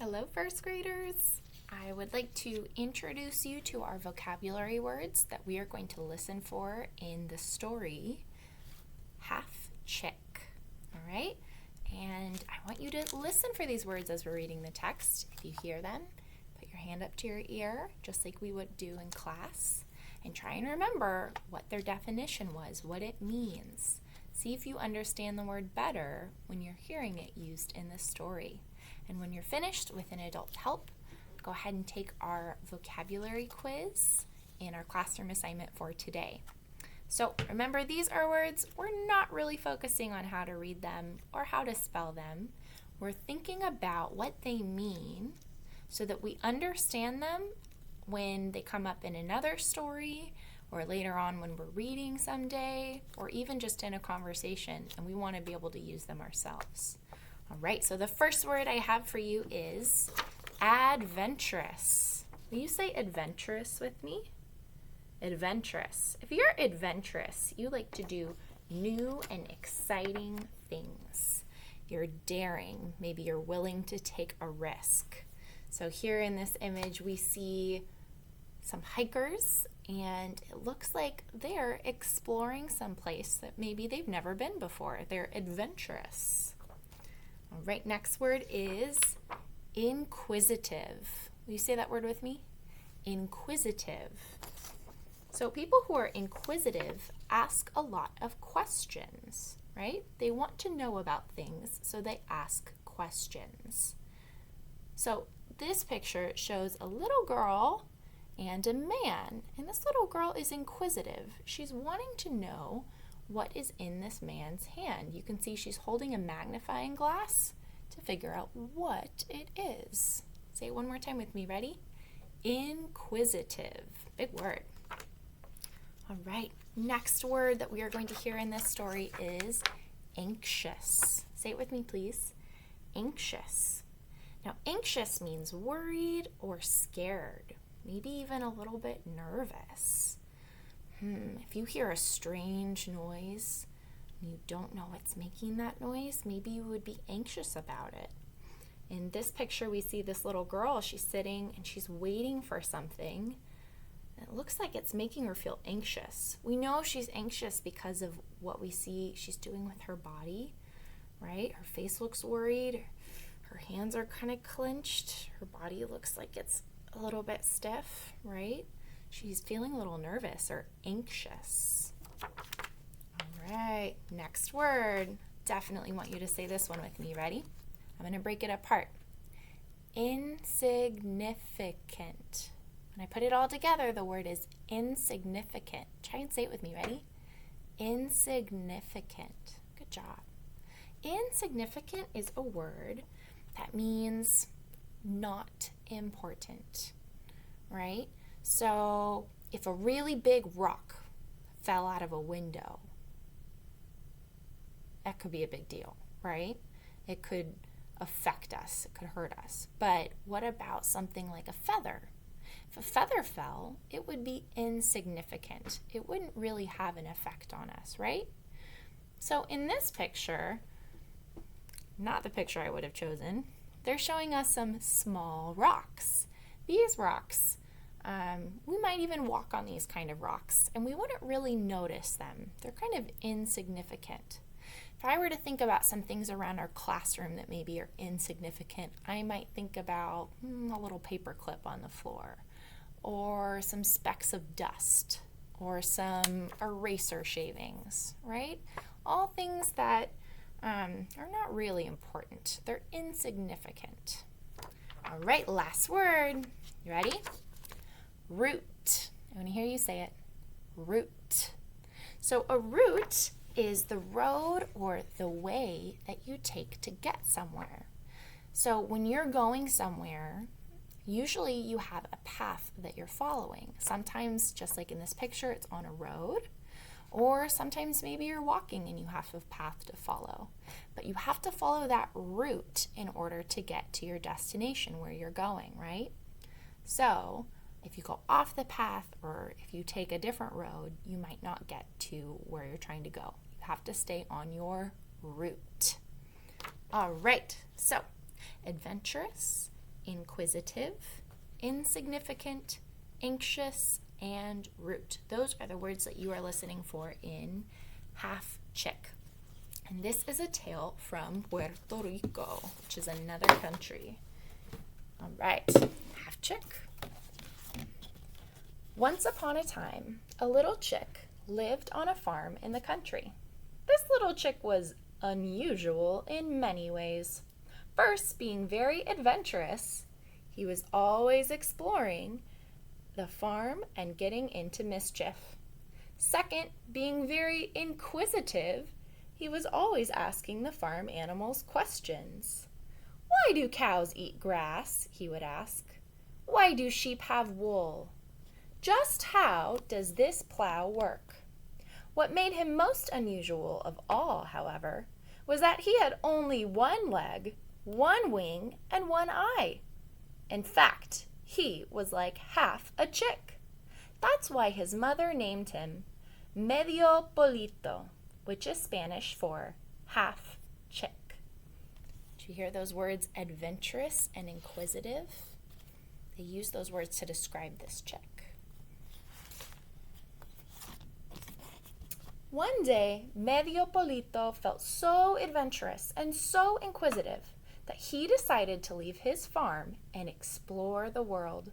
Hello, first graders. I would like to introduce you to our vocabulary words that we are going to listen for in the story, Half Chick. All right? And I want you to listen for these words as we're reading the text. If you hear them, put your hand up to your ear, just like we would do in class, and try and remember what their definition was, what it means. See if you understand the word better when you're hearing it used in the story. And when you're finished with an adult help, go ahead and take our vocabulary quiz in our classroom assignment for today. So remember, these are words. We're not really focusing on how to read them or how to spell them. We're thinking about what they mean so that we understand them when they come up in another story or later on when we're reading someday or even just in a conversation, and we want to be able to use them ourselves. All right, so the first word I have for you is adventurous. Will you say adventurous with me? Adventurous. If you're adventurous, you like to do new and exciting things. You're daring. Maybe you're willing to take a risk. So here in this image, we see some hikers, and it looks like they're exploring some place that maybe they've never been before. They're adventurous. All right, next word is inquisitive. Will you say that word with me? Inquisitive. So people who are inquisitive ask a lot of questions, right? They want to know about things, so they ask questions. So this picture shows a little girl and a man, and this little girl is inquisitive. She's wanting to know what is in this man's hand. You can see she's holding a magnifying glass to figure out what it is. Say it one more time with me. Ready? Inquisitive. Big word. All right. Next word that we are going to hear in this story is anxious. Say it with me, please. Anxious. Now, anxious means worried or scared, maybe even a little bit nervous. If you hear a strange noise and you don't know what's making that noise, maybe you would be anxious about it. In this picture, we see this little girl. She's sitting and she's waiting for something. It looks like it's making her feel anxious. We know she's anxious because of what we see she's doing with her body, right? Her face looks worried. Her hands are kind of clenched. Her body looks like it's a little bit stiff, right? She's feeling a little nervous or anxious. All right, next word. Definitely want you to say this one with me. Ready? I'm going to break it apart. Insignificant. When I put it all together, the word is insignificant. Try and say it with me. Ready? Insignificant. Good job. Insignificant is a word that means not important, right? So if a really big rock fell out of a window, that could be a big deal, right? It could affect us, it could hurt us. But what about something like a feather? If a feather fell, it would be insignificant. It wouldn't really have an effect on us, right? So in this picture, not the picture I would have chosen, they're showing us some small rocks. These rocks, we might even walk on these kind of rocks and we wouldn't really notice them. They're kind of insignificant. If I were to think about some things around our classroom that maybe are insignificant, I might think about a little paper clip on the floor, or some specks of dust, or some eraser shavings, right? All things that are not really important. They're insignificant. All right, last word. You ready? Route. I want to hear you say it. Route. So a route is the road or the way that you take to get somewhere. So when you're going somewhere, usually you have a path that you're following. Sometimes, just like in this picture, it's on a road. Or sometimes maybe you're walking and you have a path to follow. But you have to follow that route in order to get to your destination where you're going, right? So if you go off the path or if you take a different road, you might not get to where you're trying to go. You have to stay on your route. All right, so adventurous, inquisitive, insignificant, anxious, and root. Those are the words that you are listening for in Half Chick. And this is a tale from Puerto Rico, which is another country. All right, Half Chick. Once upon a time, a little chick lived on a farm in the country. This little chick was unusual in many ways. First, being very adventurous, he was always exploring the farm and getting into mischief. Second, being very inquisitive, he was always asking the farm animals questions. Why do cows eat grass? He would ask. Why do sheep have wool? Just how does this plow work? What made him most unusual of all, however, was that he had only one leg, one wing, and one eye. In fact, he was like half a chick. That's why his mother named him Medio Polito, which is Spanish for half chick. Did you hear those words, adventurous and inquisitive? They use those words to describe this chick. One day, Medio Polito felt so adventurous and so inquisitive that he decided to leave his farm and explore the world.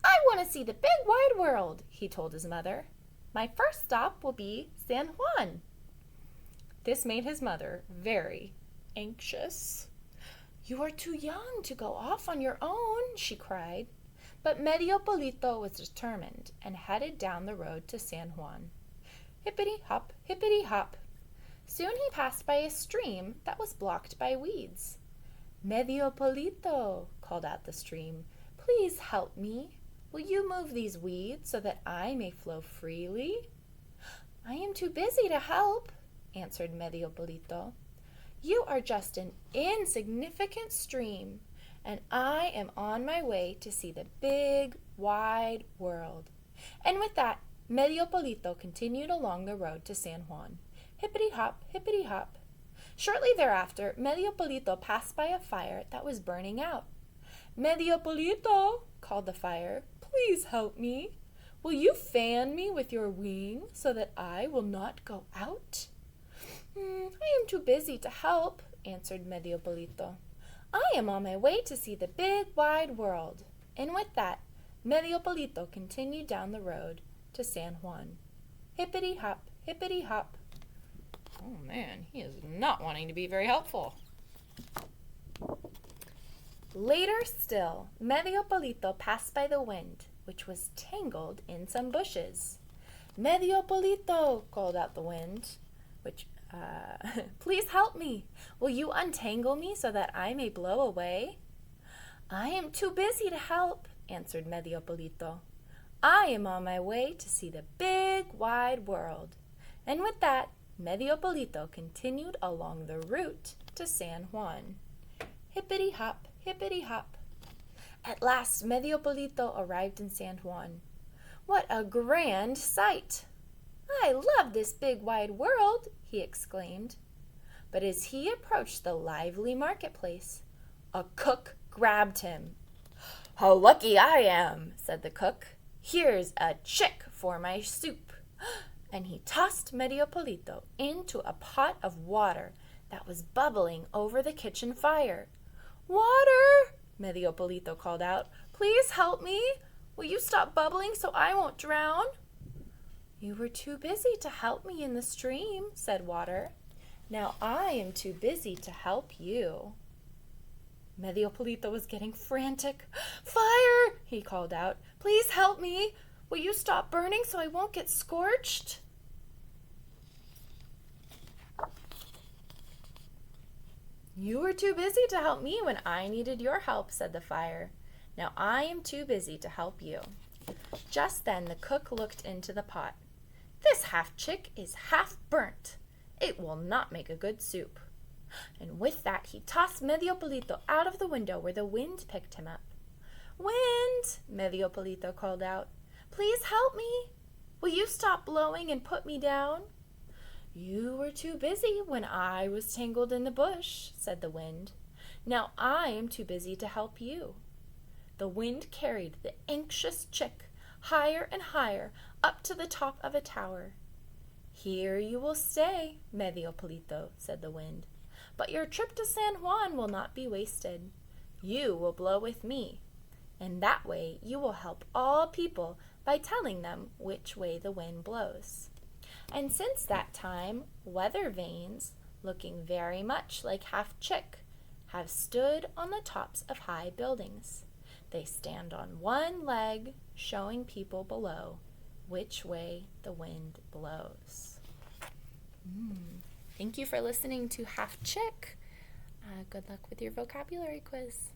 I want to see the big wide world, he told his mother. My first stop will be San Juan. This made his mother very anxious. You are too young to go off on your own, she cried. But Medio Polito was determined and headed down the road to San Juan. Hippity-hop, hippity-hop. Soon he passed by a stream that was blocked by weeds. Medio Polito, called out the stream, please help me. Will you move these weeds so that I may flow freely? I am too busy to help, answered Medio Polito. You are just an insignificant stream, and I am on my way to see the big, wide world. And with that, Medio Polito continued along the road to San Juan. Hippity-hop, hippity-hop. Shortly thereafter, Medio Polito passed by a fire that was burning out. Medio Polito, called the fire, please help me. Will you fan me with your wing so that I will not go out? I am too busy to help, answered Medio Polito. I am on my way to see the big, wide world. And with that, Medio Polito continued down the road to San Juan. Hippity-hop, hippity-hop. Oh man, he is not wanting to be very helpful. Later still, Medio Polito passed by the wind, which was tangled in some bushes. Medio Polito, called out the wind, please help me. Will you untangle me so that I may blow away? I am too busy to help, answered Medio Polito. I am on my way to see the big, wide world. And with that, Medio Polito continued along the route to San Juan. Hippity-hop, hippity-hop. At last, Medio Polito arrived in San Juan. What a grand sight! I love this big, wide world, he exclaimed. But as he approached the lively marketplace, a cook grabbed him. How lucky I am, said the cook. Here's a chick for my soup. And he tossed Medio Polito into a pot of water that was bubbling over the kitchen fire. Water, Medio Polito called out. Please help me. Will you stop bubbling so I won't drown? You were too busy to help me in the stream, said Water. Now I am too busy to help you. Medio Polito was getting frantic. Fire, he called out. Please help me. Will you stop burning so I won't get scorched? You were too busy to help me when I needed your help, said the fire. Now I am too busy to help you. Just then the cook looked into the pot. This half chick is half burnt. It will not make a good soup. And with that he tossed Medio Polito out of the window where the wind picked him up. Wind, Medio Polito called out. Please help me. Will you stop blowing and put me down? You were too busy when I was tangled in the bush, said the wind. Now I am too busy to help you. the wind carried the anxious chick higher and higher up to the top of a tower. "Here you will stay, Medio Polito," said the wind. "But your trip to San Juan will not be wasted. You will blow with me. In that way you will help all people by telling them which way the wind blows." And since that time, weather vanes, looking very much like Half Chick, have stood on the tops of high buildings. They stand on one leg, showing people below which way the wind blows. Thank you for listening to Half Chick. Good luck with your vocabulary quiz.